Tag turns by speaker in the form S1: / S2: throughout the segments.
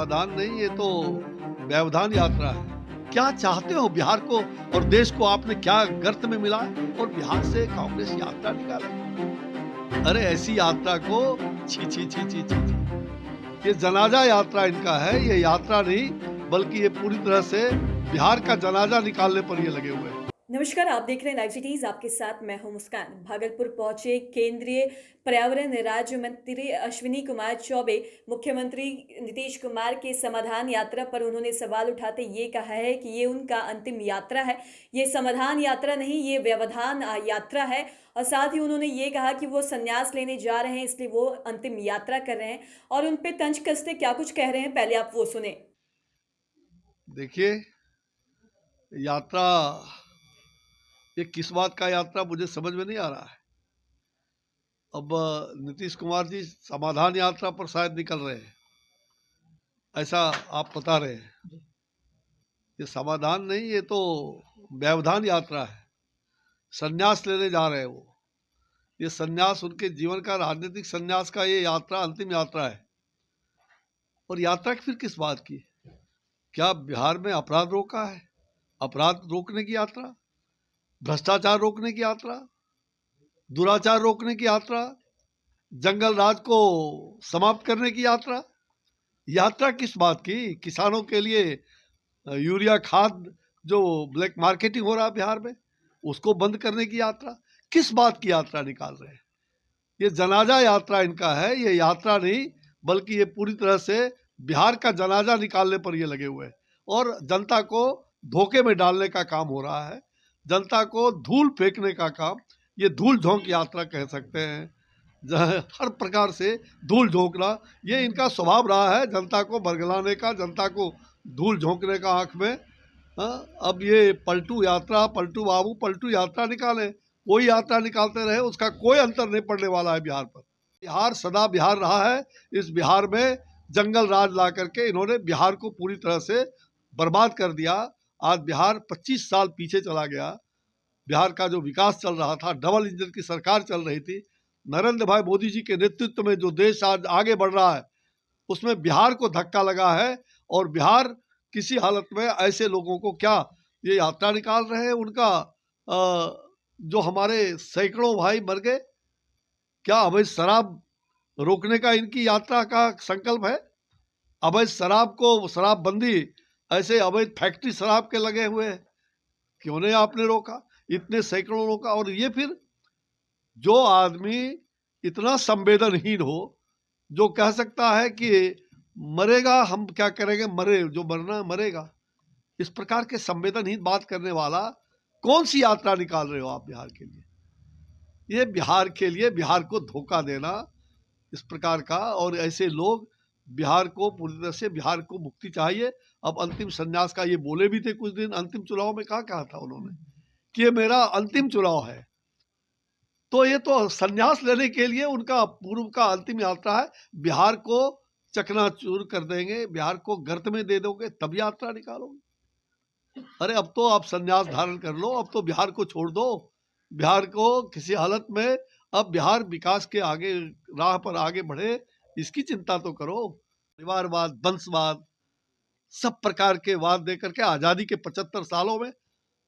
S1: समाधान नहीं, ये तो व्यवधान यात्रा है। क्या चाहते हो बिहार को और देश को आपने क्या गर्त में मिला और बिहार से कांग्रेस यात्रा निकाले? अरे ऐसी यात्रा को छी छी छी छी छी छी। ये जनाजा यात्रा इनका है, ये यात्रा नहीं बल्कि ये पूरी तरह से बिहार का जनाजा निकालने पर ये लगे हुए हैं।
S2: नमस्कार, आप देख रहे हैं लाइव सिटीज। आपके साथ मैं हूं मुस्कान। भागलपुर पहुंचे केंद्रीय पर्यावरण राज्य मंत्री अश्विनी कुमार चौबे। मुख्यमंत्री नीतीश कुमार के समाधान यात्रा पर उन्होंने सवाल उठाते ये कहा है कि ये उनका अंतिम यात्रा है। ये समाधान यात्रा नहीं, ये व्यवधान यात्रा है। और साथ ही उन्होंने ये कहा कि वो संन्यास लेने जा रहे हैं, इसलिए वो अंतिम यात्रा कर रहे हैं। और उन पे तंज कसते क्या कुछ कह रहे हैं, पहले आप वो सुने।
S1: देखिए, यात्रा ये किस बात का यात्रा मुझे समझ में नहीं आ रहा है। अब नीतीश कुमार जी समाधान यात्रा पर शायद निकल रहे हैं, ऐसा आप बता रहे हैं। ये समाधान नहीं, ये तो व्यवधान यात्रा है। संन्यास लेने जा रहे हैं वो। ये संन्यास उनके जीवन का, राजनीतिक संन्यास का ये यात्रा अंतिम यात्रा है। और यात्रा फिर किस बात की? क्या बिहार में अपराध रोका है? अपराध रोकने की यात्रा, भ्रष्टाचार रोकने की यात्रा, दुराचार रोकने की यात्रा, जंगल राज को समाप्त करने की यात्रा। यात्रा किस बात की? किसानों के लिए यूरिया खाद जो ब्लैक मार्केटिंग हो रहा है बिहार में, उसको बंद करने की यात्रा। किस बात की यात्रा निकाल रहे हैं? ये जनाजा यात्रा इनका है, ये यात्रा नहीं बल्कि ये पूरी तरह से बिहार का जनाजा निकालने पर ये लगे हुए हैं। और जनता को धोखे में डालने का काम हो रहा है, जनता को धूल फेंकने का काम। ये धूल झोंक यात्रा कह सकते हैं। हर प्रकार से धूल झोंकना ये इनका स्वभाव रहा है, जनता को बरगलाने का, जनता को धूल झोंकने का आंख में। अब ये पलटू यात्रा, पलटू बाबू पलटू यात्रा निकाले, कोई यात्रा निकालते रहे, उसका कोई अंतर नहीं पड़ने वाला है बिहार पर। बिहार सदा बिहार रहा है। इस बिहार में जंगल राज ला करके इन्होंने बिहार को पूरी तरह से बर्बाद कर दिया। आज बिहार 25 साल पीछे चला गया। बिहार का जो विकास चल रहा था, डबल इंजन की सरकार चल रही थी, नरेंद्र भाई मोदी जी के नेतृत्व में जो देश आज आगे बढ़ रहा है, उसमें बिहार को धक्का लगा है। और बिहार किसी हालत में ऐसे लोगों को क्या ये यात्रा निकाल रहे हैं उनका, जो हमारे सैकड़ों भाई मर गए, क्या अवैध शराब रोकने का इनकी यात्रा का संकल्प है? अवैध शराब को, शराबबंदी, ऐसे अवैध फैक्ट्री शराब के लगे हुए हैं, क्यों नहीं आपने रोका? इतने सैकड़ों रोका। और ये फिर जो आदमी इतना संवेदनहीन हो, जो कह सकता है कि मरेगा, हम क्या करेंगे, मरे जो मरना मरेगा, इस प्रकार के संवेदनहीन बात करने वाला कौन सी यात्रा निकाल रहे हो आप बिहार के लिए? ये बिहार के लिए बिहार को धोखा देना इस प्रकार का। और ऐसे लोग बिहार को पूरी तरह से, बिहार को मुक्ति चाहिए। अब अंतिम संन्यास का ये बोले भी थे कुछ दिन, अंतिम चुनाव में कहा था उन्होंने कि ये मेरा अंतिम चुनाव है। तो ये तो संन्यास लेने के लिए उनका पूर्व का अंतिम यात्रा है। बिहार को चकनाचूर कर देंगे, बिहार को गर्त में दे दोगे, तब यात्रा निकालोगे। अरे अब तो आप संन्यास धारण कर लो, अब तो बिहार को छोड़ दो। बिहार को किसी हालत में, अब बिहार विकास के आगे राह पर आगे बढ़े, इसकी चिंता तो करो। परिवारवाद, वंशवाद, सब प्रकार के वाद देकर के आजादी के 75 सालों में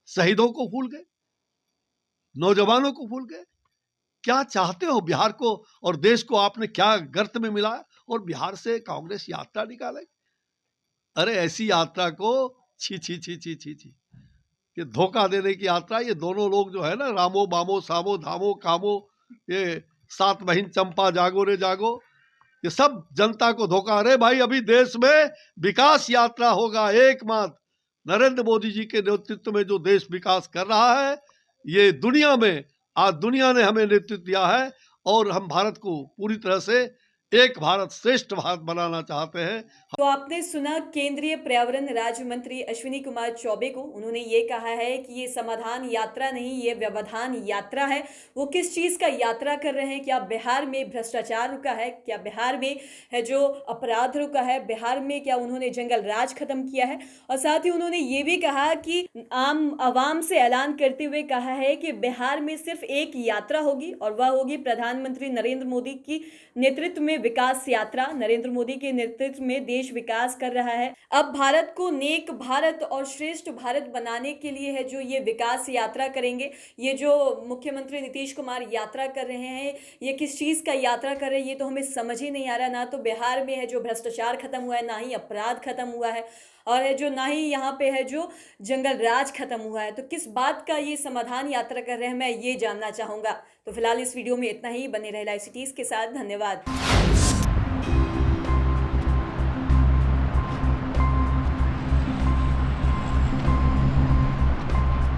S1: शहीदों को भूल गए, नौजवानों को भूल गए। क्या चाहते हो बिहार को और देश को आपने क्या गर्त में मिला और बिहार से कांग्रेस यात्रा निकाले? अरे ऐसी यात्रा को छी छी छी छी छी छी। ये धोखा देने की यात्रा। ये दोनों लोग जो है ना, रामो बामो सामो धामो कामो, ये सात बहिन चंपा जागो रे जागो, ये सब जनता को धोखा। अरे भाई, अभी देश में विकास यात्रा होगा एकमात्र नरेंद्र मोदी जी के नेतृत्व में जो देश विकास कर रहा है। ये दुनिया में, आज दुनिया ने हमें नेतृत्व दिया है और हम भारत को पूरी तरह से एक भारत श्रेष्ठ भारत बनाना चाहते हैं।
S2: तो आपने सुना केंद्रीय पर्यावरण राज्य मंत्री अश्विनी कुमार चौबे को। उन्होंने ये कहा है कि ये समाधान यात्रा नहीं, ये व्यवधान यात्रा है। वो किस चीज़ का यात्रा कर रहे हैं? क्या बिहार में भ्रष्टाचार रुका है? क्या बिहार में है जो अपराध रुका है? बिहार में क्या उन्होंने जंगल राज खत्म किया है? और साथ ही उन्होंने ये भी कहा कि आम आवाम से ऐलान करते हुए कहा है कि बिहार में सिर्फ एक यात्रा होगी और वह होगी प्रधानमंत्री नरेंद्र मोदी की नेतृत्व में विकास यात्रा। नरेंद्र मोदी के नेतृत्व में देश विकास कर रहा है। अब भारत को नेक भारत और श्रेष्ठ भारत बनाने के लिए है जो ये विकास यात्रा करेंगे। ये जो मुख्यमंत्री नीतीश कुमार यात्रा कर रहे हैं, ये किस चीज़ का यात्रा कर रहे हैं ये तो हमें समझ ही नहीं आ रहा। ना तो बिहार में है जो भ्रष्टाचार खत्म हुआ है, ना ही अपराध खत्म हुआ है, और है जो ना ही यहाँ पे है जो जंगल राज खत्म हुआ है। तो किस बात का ये समाधान यात्रा कर रहे हैं, मैं ये जानना चाहूँगा। तो फिलहाल इस वीडियो में इतना ही। बने रहे लाइव सिटीज़ के साथ। धन्यवाद।